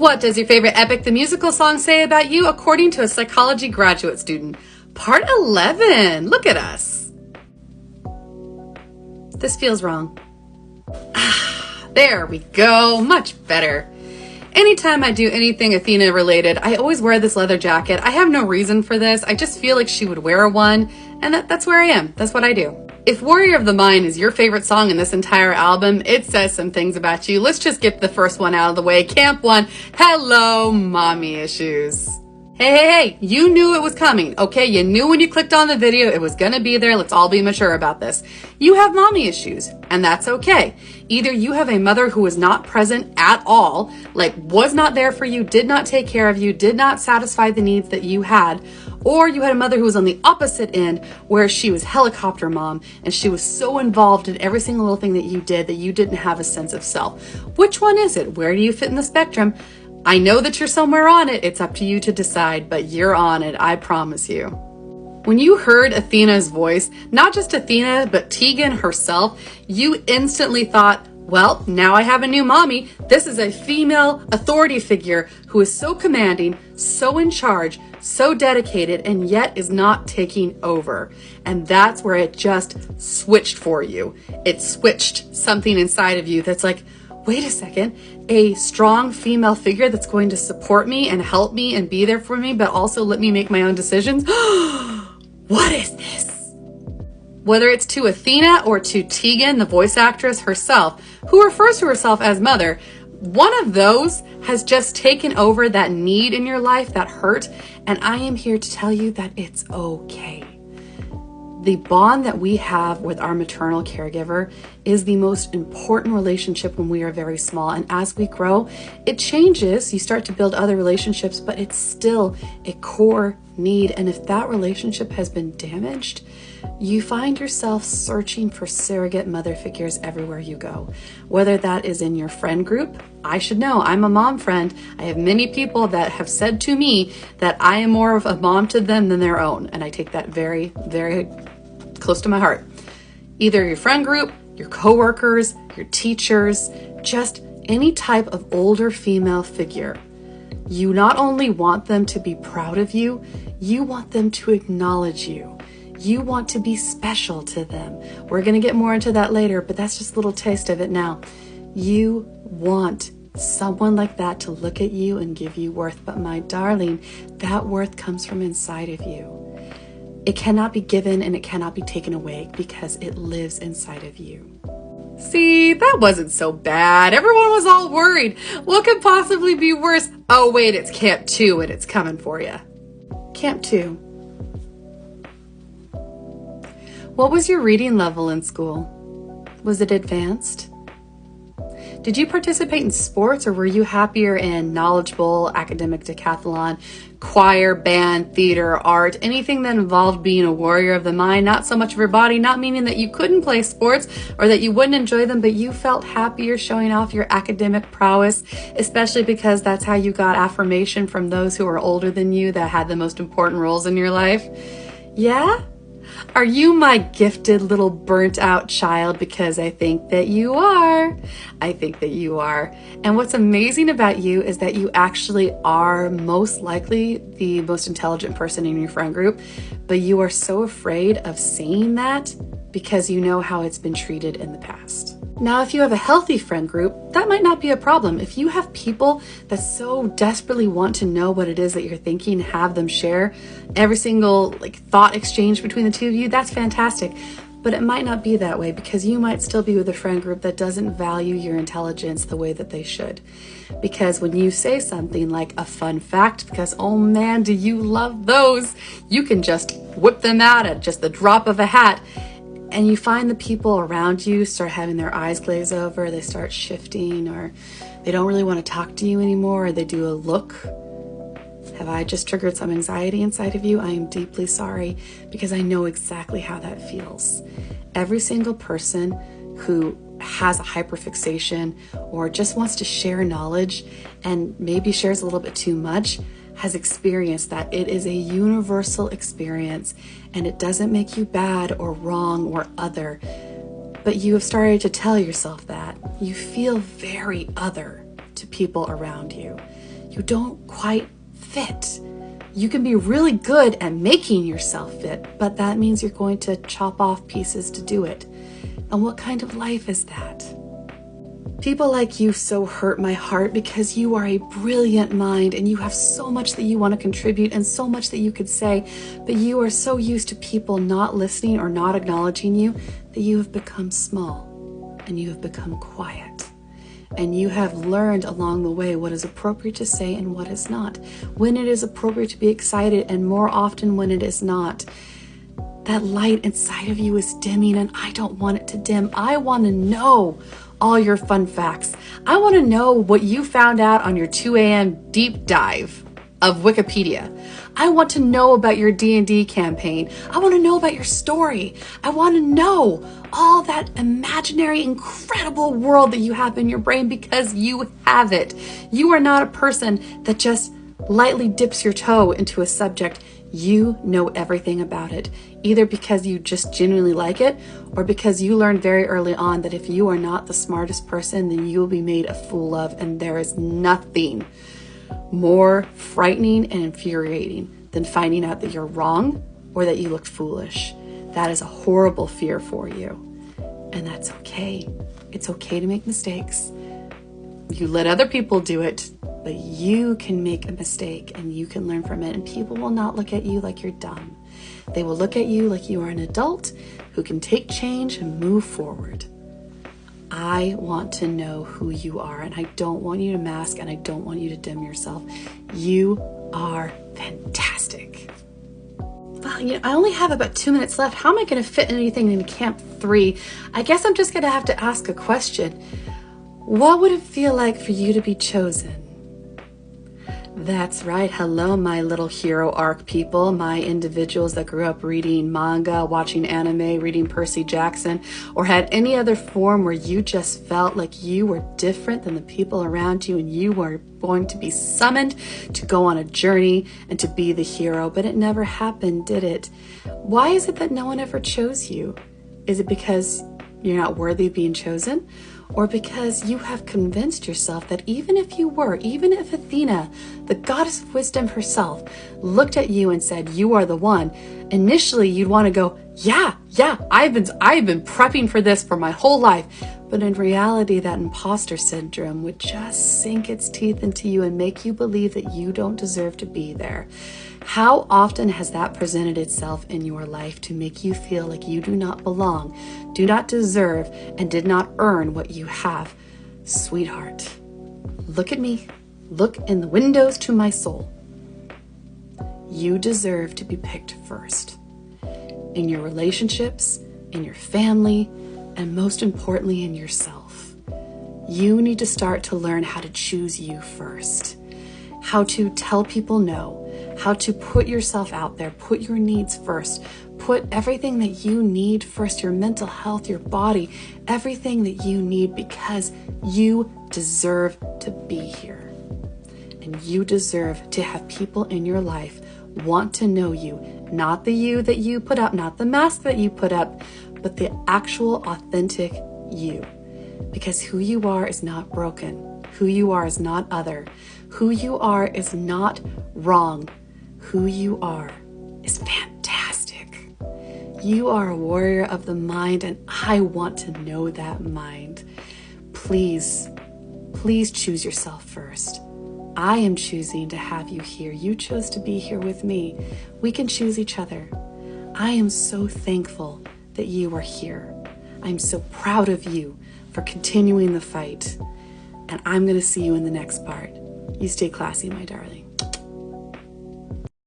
What does your favorite Epic the Musical song say about you according to a psychology graduate student? Part 11. Look at us. This feels wrong. There we go. Much better. Anytime I do anything Athena related, I always wear this leather jacket. I have no reason for this. I just feel like she would wear one, and that's where I am. That's what I do. If Warrior of the Mind is your favorite song in this entire album, it says some things about you. Let's just get the first one out of the way. Camp 1, hello, mommy issues. Hey, you knew it was coming, okay? You knew when you clicked on the video it was gonna be there. Let's all be mature about this. You have mommy issues, and that's okay. Either you have a mother who was not present at all, like was not there for you, did not take care of you, did not satisfy the needs that you had, or you had a mother who was on the opposite end where she was helicopter mom and she was so involved in every single little thing that you did that you didn't have a sense of self. Which one is it? Where do you fit in the spectrum? I know that you're somewhere on it. It's up to you to decide, but you're on it. I promise you. When you heard Athena's voice, not just Athena, but Tegan herself, you instantly thought, well, now I have a new mommy. This is a female authority figure who is so commanding, so in charge, so dedicated, and yet is not taking over. And that's where it just switched for you. It switched something inside of you that's like, wait a second, a strong female figure that's going to support me and help me and be there for me, but also let me make my own decisions. What is this? Whether it's to Athena or to Tegan, the voice actress herself, who refers to herself as mother, one of those has just taken over that need in your life, that hurt, and I am here to tell you that it's okay. The bond that we have with our maternal caregiver is the most important relationship when we are very small. And as we grow, it changes. You start to build other relationships, but it's still a core need. And if that relationship has been damaged, you find yourself searching for surrogate mother figures everywhere you go. Whether that is in your friend group, I should know, I'm a mom friend. I have many people that have said to me that I am more of a mom to them than their own. And I take that very, very close to my heart. Either your friend group, your coworkers, your teachers, just any type of older female figure. You not only want them to be proud of you, you want them to acknowledge you. You want to be special to them. We're going to get more into that later, but that's just a little taste of it now. You want someone like that to look at you and give you worth. But my darling, that worth comes from inside of you. It cannot be given and it cannot be taken away because it lives inside of you. See, that wasn't so bad. Everyone was all worried. What could possibly be worse? Oh wait, it's Camp 2 and it's coming for you. Camp 2. What was your reading level in school? Was it advanced? Did you participate in sports, or were you happier in knowledgeable, academic decathlon, choir, band, theater, art, anything that involved being a warrior of the mind, not so much of your body, not meaning that you couldn't play sports or that you wouldn't enjoy them, but you felt happier showing off your academic prowess, especially because that's how you got affirmation from those who were older than you that had the most important roles in your life? Yeah? Are you my gifted little burnt out child? Because I think that you are. I think that you are. And what's amazing about you is that you actually are most likely the most intelligent person in your friend group, but you are so afraid of saying that because you know how it's been treated in the past. Now, if you have a healthy friend group, that might not be a problem. If you have people that so desperately want to know what it is that you're thinking, have them share every single thought exchange between the two of you, that's fantastic. But it might not be that way because you might still be with a friend group that doesn't value your intelligence the way that they should. Because when you say something like a fun fact, because oh man, do you love those, you can just whip them out at just the drop of a hat. And you find the people around you start having their eyes glaze over, they start shifting, or they don't really want to talk to you anymore, or they do a look. Have I just triggered some anxiety inside of you? I am deeply sorry because I know exactly how that feels. Every single person who has a hyperfixation or just wants to share knowledge and maybe shares a little bit too much has experienced that. It is a universal experience and it doesn't make you bad or wrong or other, but you have started to tell yourself that. You feel very other to people around you. You don't quite fit. You can be really good at making yourself fit, but that means you're going to chop off pieces to do it. And what kind of life is that? People like you so hurt my heart because you are a brilliant mind and you have so much that you want to contribute and so much that you could say, but you are so used to people not listening or not acknowledging you that you have become small and you have become quiet. And you have learned along the way what is appropriate to say and what is not. When it is appropriate to be excited and more often when it is not. That light inside of you is dimming and I don't want it to dim. I want to know all your fun facts. I want to know what you found out on your 2 a.m. deep dive of Wikipedia. I want to know about your D&D campaign. I want to know about your story. I want to know all that imaginary, incredible world that you have in your brain because you have it. You are not a person that just lightly dips your toe into a subject. You know everything about it, either because you just genuinely like it or because you learned very early on that if you are not the smartest person, then you will be made a fool of, and there is nothing more frightening and infuriating than finding out that you're wrong or that you looked foolish. That is a horrible fear for you, and that's okay. It's okay to make mistakes. You let other people do it, but you can make a mistake and you can learn from it, and people will not look at you like you're dumb. They will look at you like you are an adult who can take change and move forward. I want to know who you are, and I don't want you to mask, and I don't want you to dim yourself. You are fantastic. Well, I only have about 2 minutes left. How am I going to fit anything into Camp 3? I guess I'm just going to have to ask a question. What would it feel like for you to be chosen? That's right. Hello, my little hero arc people, my individuals that grew up reading manga, watching anime, reading Percy Jackson, or had any other form where you just felt like you were different than the people around you and you were going to be summoned to go on a journey and to be the hero, but it never happened, did it? Why is it that no one ever chose you? Is it because you're not worthy of being chosen? Or because you have convinced yourself that even if Athena, the goddess of wisdom herself, looked at you and said, you are the one, initially you'd want to go, yeah, I've been prepping for this for my whole life. But in reality, that imposter syndrome would just sink its teeth into you and make you believe that you don't deserve to be there. How often has that presented itself in your life to make you feel like you do not belong, do not deserve, and did not earn what you have? Sweetheart, look at me. Look in the windows to my soul. You deserve to be picked first. In your relationships, in your family, and most importantly, in yourself. You need to start to learn how to choose you first. How to tell people no. How to put yourself out there, put your needs first, put everything that you need first, your mental health, your body, everything that you need, because you deserve to be here. And you deserve to have people in your life want to know you, not the you that you put up, not the mask that you put up, but the actual authentic you. Because who you are is not broken. Who you are is not other. Who you are is not wrong. Who you are is fantastic. You are a warrior of the mind, and I want to know that mind. Please choose yourself first. I am choosing to have you here. You chose to be here with me. We can choose each other. I am so thankful that you are here. I'm so proud of you for continuing the fight. And I'm going to see you in the next part. You stay classy, my darling.